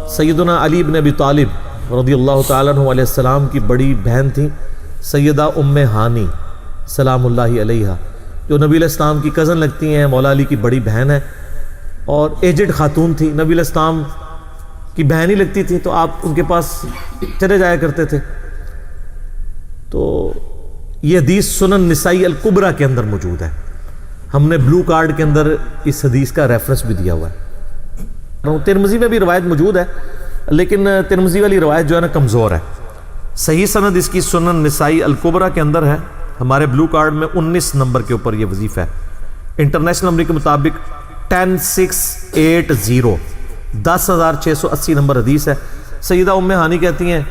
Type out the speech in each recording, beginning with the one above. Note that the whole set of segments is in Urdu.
سیدنا علی بن ابی طالب رضی اللہ تعالیٰ عنہ علیہ السلام کی بڑی بہن تھیں سیدہ ام ہانی سلام اللہ علیہا، جو نبی علیہ السلام کی کزن لگتی ہیں، مولا علی کی بڑی بہن ہے اور ایجڈ خاتون تھی، نبی علیہ السلام کی بہن ہی لگتی تھی، تو آپ ان کے پاس چلے جایا کرتے تھے۔ تو یہ حدیث سنن نسائی الکبریٰ کے اندر موجود ہے، ہم نے بلو کارڈ کے اندر اس حدیث کا ریفرنس بھی دیا ہوا ہے۔ ترمذی میں بھی روایت موجود ہے، لیکن ترمذی والی روایت جو ہے نا کمزور ہے، صحیح سند اس کی سنن نسائی الکبریٰ کے اندر ہے، ہمارے بلو کارڈ میں 19 نمبر کے اوپر یہ وظیفہ ہے، انٹرنیشنل نمبر کے مطابق 10680 10680 نمبر حدیث ہے۔ سیدہ ام ہانی کہتی ہیں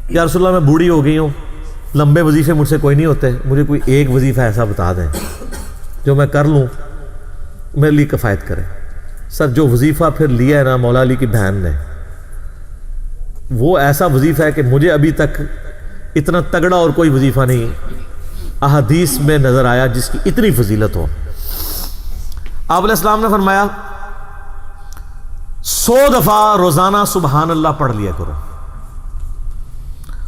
یا رسول اللہ میں بوڑھی ہو گئی ہوں، لمبے وظیفے مجھ سے کوئی نہیں ہوتے، مجھے کوئی ایک وظیفہ ایسا بتا دیں جو میں کر لوں میرے لیے کفایت کرے۔ سر جو وظیفہ پھر لیا ہے نا مولا علی کی بہن نے، وہ ایسا وظیفہ ہے کہ مجھے ابھی تک اتنا تگڑا اور کوئی وظیفہ نہیں احادیث میں نظر آیا جس کی اتنی فضیلت ہو۔ آپ علیہ السلام نے فرمایا 100 دفعہ روزانہ سبحان اللہ پڑھ لیا کرو،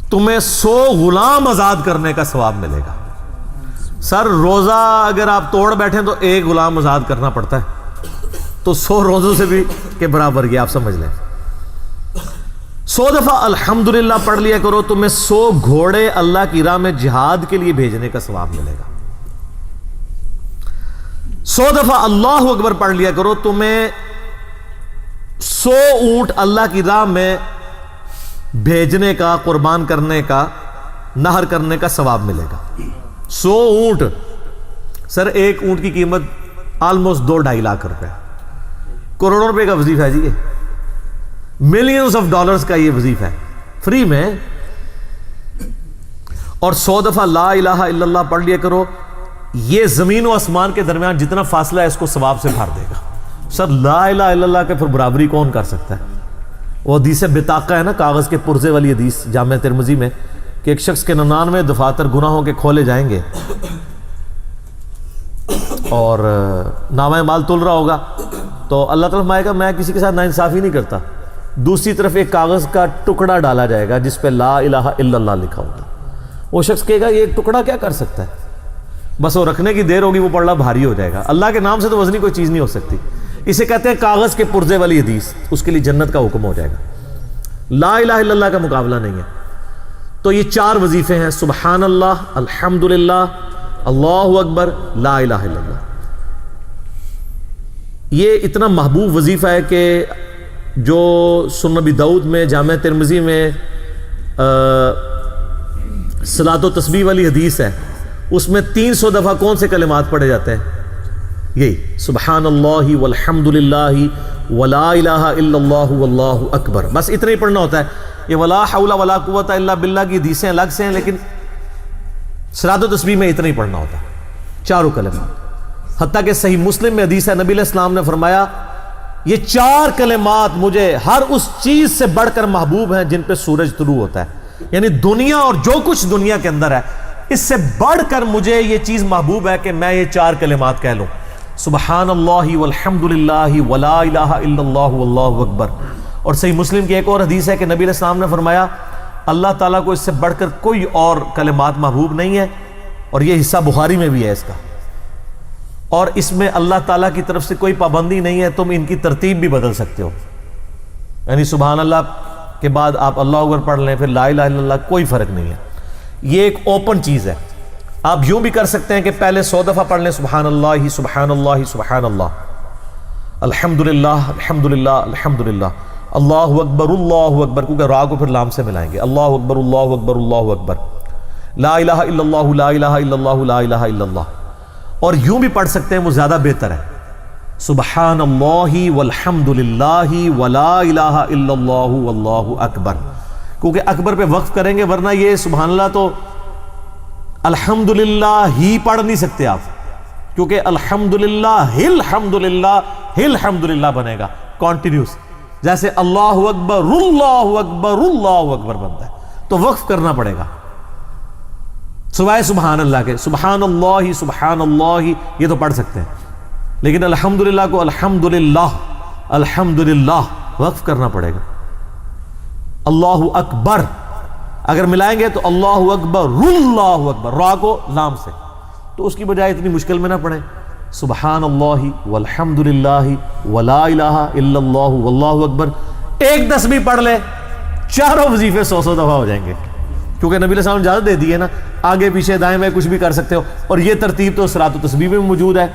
تمہیں 100 غلام آزاد کرنے کا ثواب ملے گا۔ سر روزہ اگر آپ توڑ بیٹھیں تو ایک غلام آزاد کرنا پڑتا ہے، تو 100 روزوں سے بھی کے برابر یہ آپ سمجھ لیں۔ 100 دفعہ الحمدللہ پڑھ لیا کرو، تمہیں 100 گھوڑے اللہ کی راہ میں جہاد کے لیے بھیجنے کا ثواب ملے گا۔ 100 دفعہ اللہ اکبر پڑھ لیا کرو، تمہیں 100 اونٹ اللہ کی راہ میں بھیجنے کا، قربان کرنے کا، نہر کرنے کا ثواب ملے گا۔ 100 اونٹ، سر ایک اونٹ کی قیمت آلموسٹ 2-2.5 لاکھ روپے، کروڑوں روپے کا وظیفہ ہے جی، یہ ملینز آف ڈالرز کا یہ وظیفہ ہے فری میں۔ اور 100 دفعہ لا الہ الا اللہ پڑھ لیا کرو، یہ زمین و آسمان کے درمیان جتنا فاصلہ ہے اس کو ثواب سے بھر دے گا۔ سر لا الہ الا اللہ کے پھر برابری کون کر سکتا ہے؟ وہ حدیث بطاقہ ہے نا، کاغذ کے پرزے والی حدیث جامع ترمذی میں، کہ ایک شخص کے 99 دفاتر گناہوں کے کھولے جائیں گے اور نامہ مال تل رہا ہوگا، تو اللہ تعالیٰ فرمائے گا میں کسی کے ساتھ ناانصافی نہیں کرتا۔ دوسری طرف ایک کاغذ کا ٹکڑا ڈالا جائے گا جس پہ لا الہ الا اللہ لکھا ہوگا، وہ شخص کہے گا یہ ایک ٹکڑا کیا کر سکتا ہے، بس وہ رکھنے کی دیر ہوگی وہ پڑھنا بھاری ہو جائے گا۔ اللہ کے نام سے تو وزنی کوئی چیز نہیں ہو سکتی، اسے کہتے ہیں کاغذ کے پرزے والی حدیث، اس کے لیے جنت کا حکم ہو جائے گا۔ لا الہ الا اللہ کا مقابلہ نہیں ہے۔ تو یہ 4 وظیفے ہیں، سبحان اللہ، الحمدللہ، اللہ اکبر، لا الہ الا اللہ۔ یہ اتنا محبوب وظیفہ ہے کہ جو سنن ابی داؤد میں، جامع ترمذی میں صلاۃ و تسبیح والی حدیث ہے، اس میں 300 دفعہ کون سے کلمات پڑھے جاتے ہیں؟ یہی سبحان اللہ والحمدللہ ولا الہ الا اللہ واللہ اکبر، بس اتنا ہی پڑھنا ہوتا ہے۔ یہ ولا حول ولا قوت الا باللہ کی حدیثیں الگ سے ہیں، لیکن صلاۃ و تسبیح میں اتنا ہی پڑھنا ہوتا ہے، 4 کلمات۔ حتیٰ کہ صحیح مسلم میں حدیث ہے، نبی علیہ السلام نے فرمایا یہ 4 کلمات مجھے ہر اس چیز سے بڑھ کر محبوب ہیں جن پہ سورج طلوع ہوتا ہے، یعنی دنیا اور جو کچھ دنیا کے اندر ہے اس سے بڑھ کر مجھے یہ چیز محبوب ہے کہ میں یہ 4 کلمات کہہ لوں، سبحان اللہ والحمدللہ ولا الہ الا اللہ واللہ اکبر۔ اور صحیح مسلم کی ایک اور حدیث ہے کہ نبی علیہ السلام نے فرمایا اللہ تعالیٰ کو اس سے بڑھ کر کوئی اور کلمات محبوب نہیں ہے، اور یہ حصہ بخاری میں بھی ہے اس کا، اور اس میں اللہ تعالیٰ کی طرف سے کوئی پابندی نہیں ہے، تم ان کی ترتیب بھی بدل سکتے ہو، یعنی سبحان اللہ کے بعد آپ اللہ اکبر پڑھ لیں، پھر لا الہ الا اللہ، کوئی فرق نہیں ہے۔ یہ ایک اوپن چیز ہے، آپ یوں بھی کر سکتے ہیں کہ پہلے 100 دفعہ پڑھ لیں سبحان اللہ سبحان اللہ سبحان اللہ، الحمدللہ الحمدللہ الحمدللہ، اللہ اکبر، کیونکہ را کو پھر لام سے ملائیں گے، اللہ اکبر اللہ اکبر اللہ اکبر، لا الہ الا اللہ لا الہ الا اللہ لا الہ الا اللہ۔ اور یوں بھی پڑھ سکتے ہیں، وہ زیادہ بہتر ہے، سبحان اللہ والحمدللہ ولا الہ الا اللہ واللہ اکبر، کیونکہ اکبر پہ وقف کریں گے، ورنہ یہ سبحان اللہ تو الحمدللہ ہی پڑھ نہیں سکتے آپ، کیونکہ الحمدللہ الحمدللہ بنے گا کانٹینیوس، جیسے اللہ اکبر اللہ اکبر اللہ اکبر بنتا ہے، تو وقف کرنا پڑے گا سوائے سبحان اللہ کے۔ سبحان اللہ یہ تو پڑھ سکتے ہیں، لیکن الحمدللہ کو الحمدللہ الحمدللہ وقف کرنا پڑے گا. اللہ اکبر اگر ملائیں گے تو اللہ اکبر اللہ اکبر، را کو لام سے، تو اس کی بجائے اتنی مشکل میں نہ پڑھیں سبحان اللہ والحمد للہ ولا الہ الا اللہ واللہ اکبر. ایک تسبیح پڑھ لے، چاروں وظیفے 100 دفعہ ہو جائیں گے، کیونکہ نبی علیہ السلام نے اجازت دے دی ہے نا، آگے پیچھے دائیں بائیں کچھ بھی کر سکتے ہو. اور یہ ترتیب تو صلاۃ و تسبیح میں موجود ہے.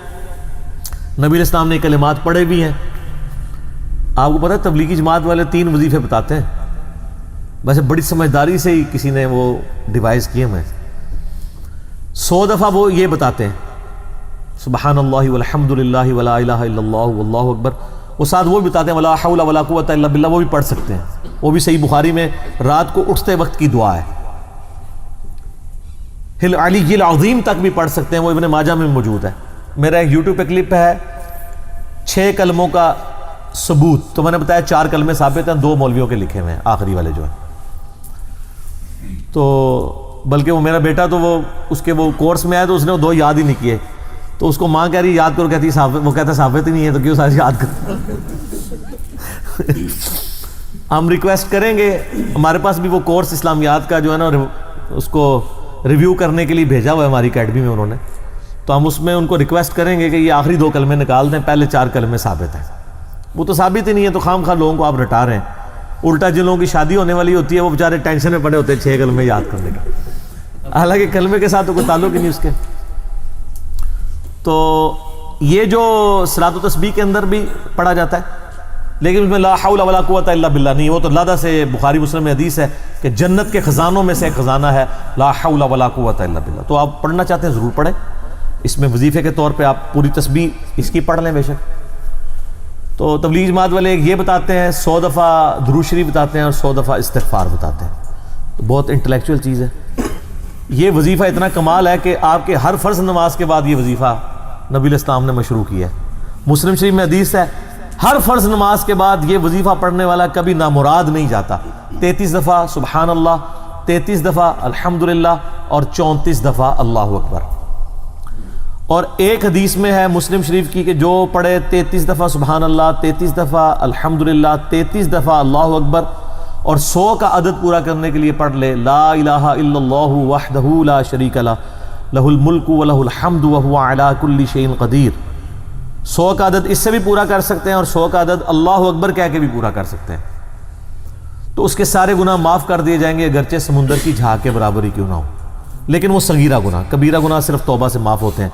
نبی علیہ السلام نے کلمات پڑھے بھی ہیں. آپ کو پتہ ہے تبلیغی جماعت والے 3 وظیفے بتاتے ہیں، ویسے بڑی سمجھداری سے ہی کسی نے وہ ڈیوائز کیے ہیں. 100 دفعہ وہ یہ بتاتے ہیں سبحان اللہ والحمد للہ ولا الہ الا اللہ واللہ اکبر. وہ ساتھ وہ بھی بتاتے ہیں ولا حول ولا قوۃ الا باللہ، وہ بھی پڑھ سکتے ہیں. وہ بھی صحیح بخاری میں رات کو اٹھتے وقت کی دعا ہے. ہل علی العظیم تک بھی پڑھ سکتے ہیں، وہ ابن ماجہ میں موجود ہے. میرا ایک یوٹیوب پہ کلپ ہے 6 کلموں کا ثبوت، تو میں نے بتایا 4 کلمے ثابت ہیں، 2 مولویوں کے لکھے ہوئے ہیں، آخری والے جو ہیں. تو بلکہ وہ میرا بیٹا تو وہ اس کے وہ کورس میں آیا تو اس نے وہ 2 یاد ہی نہیں کیے، تو اس کو ماں کہہ رہی یاد کرو، کہتی وہ کہتا ثابت ہی نہیں ہے تو کیوں سارے یاد کرو. ہم ریکویسٹ کریں گے، ہمارے پاس بھی وہ کورس اسلامیات کا جو ہے نا اس کو ریویو کرنے کے لیے بھیجا ہوا ہے ہماری اکیڈمی میں انہوں نے، تو ہم اس میں ان کو ریکویسٹ کریں گے کہ یہ آخری 2 کلمے نکال دیں، پہلے 4 کلمے ثابت ہیں. وہ تو ثابت ہی نہیں ہے تو خام خواہ لوگوں کو آپ رٹا رہے ہیں. الٹا جن لوگوں کی شادی ہونے والی ہوتی ہے وہ بیچارے ٹینشن میں پڑے ہوتے ہیں 6 کلمے یاد کرنے کا، حالانکہ کلمے کے ساتھ تو کوئی تعلق ہی نہیں اس کے. تو یہ جو صلاۃ و تسبیح کے اندر بھی پڑھا جاتا ہے، لیکن اس میں لا حول ولا قوۃ الا باللہ نہیں. وہ تو لادہ سے بخاری مسلم میں حدیث ہے کہ جنت کے خزانوں میں سے ایک خزانہ ہے لا حول ولا قوۃ الا باللہ. تو آپ پڑھنا چاہتے ہیں ضرور پڑھیں. اس میں وظیفے کے طور پہ آپ پوری تسبیح اس کی پڑھ لیں بے شک. تو تبلیغ جماعت والے یہ بتاتے ہیں 100 دفعہ درود شریف بتاتے ہیں اور 100 دفعہ استغفار بتاتے ہیں. تو بہت انٹلیکچوئل چیز ہے. یہ وظیفہ اتنا کمال ہے کہ آپ کے ہر فرض نماز کے بعد یہ وظیفہ نبی علیہ السلام نے مشروع کیا ہے. مسلم شریف میں حدیث ہے ہر فرض نماز کے بعد یہ وظیفہ پڑھنے والا کبھی نامراد نہیں جاتا. 33 دفعہ سبحان اللہ، 33 دفعہ الحمدللہ اور 34 دفعہ اللہ اکبر. اور ایک حدیث میں ہے مسلم شریف کی کہ جو پڑھے 33 دفعہ سبحان اللہ، 33 دفعہ الحمدللہ، 33 دفعہ اللہ اکبر اور 100 کا عدد پورا کرنے کے لیے پڑھ لے لا الہ الا اللہ وحدہ لا شریک لہ لہ الملک ولہ الحمد وہو علی کل شیء قدیر. 100 کا عدد اس سے بھی پورا کر سکتے ہیں اور 100 کا عدد اللہ اکبر کہہ کے بھی پورا کر سکتے ہیں. تو اس کے سارے گناہ معاف کر دیے جائیں گے اگرچہ سمندر کی جھاگ کے برابر ہی کیوں نہ ہو. لیکن وہ صغیرہ گناہ، کبیرہ گناہ صرف توبہ سے معاف ہوتے ہیں.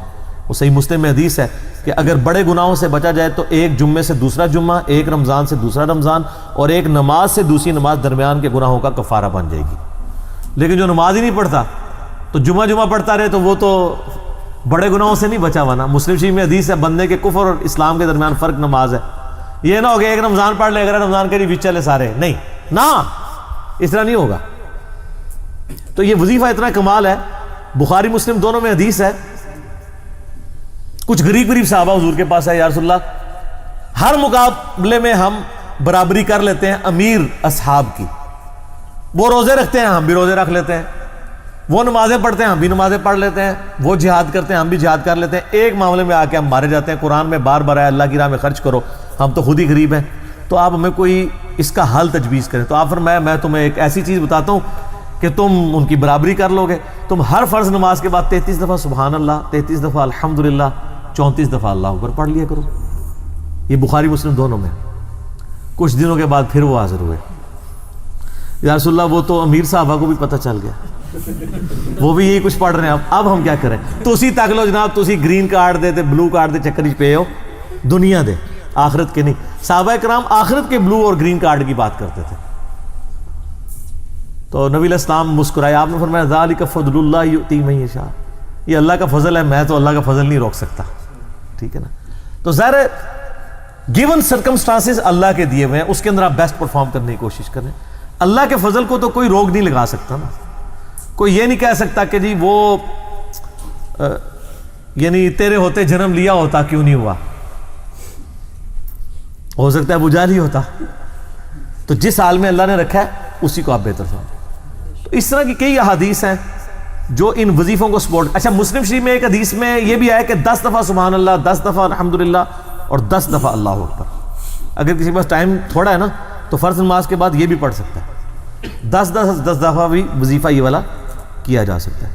وہ صحیح مسلم میں حدیث ہے کہ اگر بڑے گناہوں سے بچا جائے تو ایک جمعے سے دوسرا جمعہ، ایک رمضان سے دوسرا رمضان اور ایک نماز سے دوسری نماز درمیان کے گناہوں کا کفارہ بن جائے گی. لیکن جو نماز ہی نہیں پڑھتا تو جمعہ پڑھتا رہے تو وہ تو بڑے گناہوں سے نہیں بچا ہوا نا. مسلم شریف میں حدیث ہے بندے کے کفر اور اسلام کے درمیان فرق نماز ہے. یہ نہ ہوگا ایک رمضان پڑھ لے اگر رمضان کے لیے بیچ چلے سارے، نہیں نا، اس طرح نہیں ہوگا. تو یہ وظیفہ اتنا کمال ہے، بخاری مسلم دونوں میں حدیث ہے. کچھ غریب صحابہ حضور کے پاس ہے یا رسول اللہ ہر مقابلے میں ہم برابری کر لیتے ہیں امیر اصحاب کی. وہ روزے رکھتے ہیں ہم بھی روزے رکھ لیتے ہیں، وہ نمازیں پڑھتے ہیں ہم بھی نمازیں پڑھ لیتے ہیں، وہ جہاد کرتے ہیں ہم بھی جہاد کر لیتے ہیں. ایک معاملے میں آ کے ہم مارے جاتے ہیں. قرآن میں بار بار آیا اللہ کی راہ میں خرچ کرو، ہم تو خود ہی غریب ہیں، تو آپ ہمیں کوئی اس کا حل تجویز کریں. تو آپ فرمایا میں تمہیں ایک ایسی چیز بتاتا ہوں کہ تم ان کی برابری کر لو گے. تم ہر فرض نماز کے بعد 33 دفعہ سبحان اللہ، 33 دفعہ الحمدللہ، 34 دفعہ اللہ اکبر پڑھ لیا کرو. یہ بخاری مسلم دونوں میں. کچھ دنوں کے بعد پھر وہ حاضر ہوئے، یا رسول اللہ وہ تو امیر صحابہ کو بھی پتہ چل گیا، وہ بھی یہی کچھ پڑھ رہے ہیں. اب ہم کیا کریں؟ تو اسی تک لو جناب، تو اسی گرین کارڈ دے تے بلو کارڈ دے چکر ہی پے ہو، دنیا دے آخرت کے نہیں. صحابہ کرام آخرت کے بلو اور گرین کارڈ کی بات کرتے تھے. تو نبی علیہ السلام مسکرائے، آپ نے فرمایا ذالک فضل اللہ یؤتی من یشاء، یہ اللہ کا فضل ہے، میں تو اللہ کا فضل نہیں روک سکتا. ٹھیک ہے نا. تو ظاہر ہے گیون سرکمسٹانسز اللہ کے دیے ہوئے ہیں، اس کے اندر آپ بیسٹ پرفارم کرنے کی کوشش کریں. اللہ کے فضل کو تو کوئی روک نہیں لگا سکتا نا. کوئی یہ نہیں کہہ سکتا کہ جی وہ یعنی تیرے ہوتے جنم لیا ہوتا کیوں نہیں ہوا. ہو سکتا ہے ابو جہل ہی ہوتا. تو جس حال میں اللہ نے رکھا ہے اسی کو آپ بہتر سمجھیں. تو اس طرح کی کئی احادیث ہیں جو ان وظیفوں کو سپورٹ. اچھا مسلم شریف میں ایک حدیث میں یہ بھی آیا کہ 10 دفعہ سبحان اللہ، 10 دفعہ الحمدللہ اور 10 دفعہ اللہ اکبر. اگر کسی کے پاس ٹائم تھوڑا ہے نا تو فرض نماز کے بعد یہ بھی پڑھ سکتا ہے، 10 دفعہ بھی وظیفہ یہ والا کیا جا سکتا ہے۔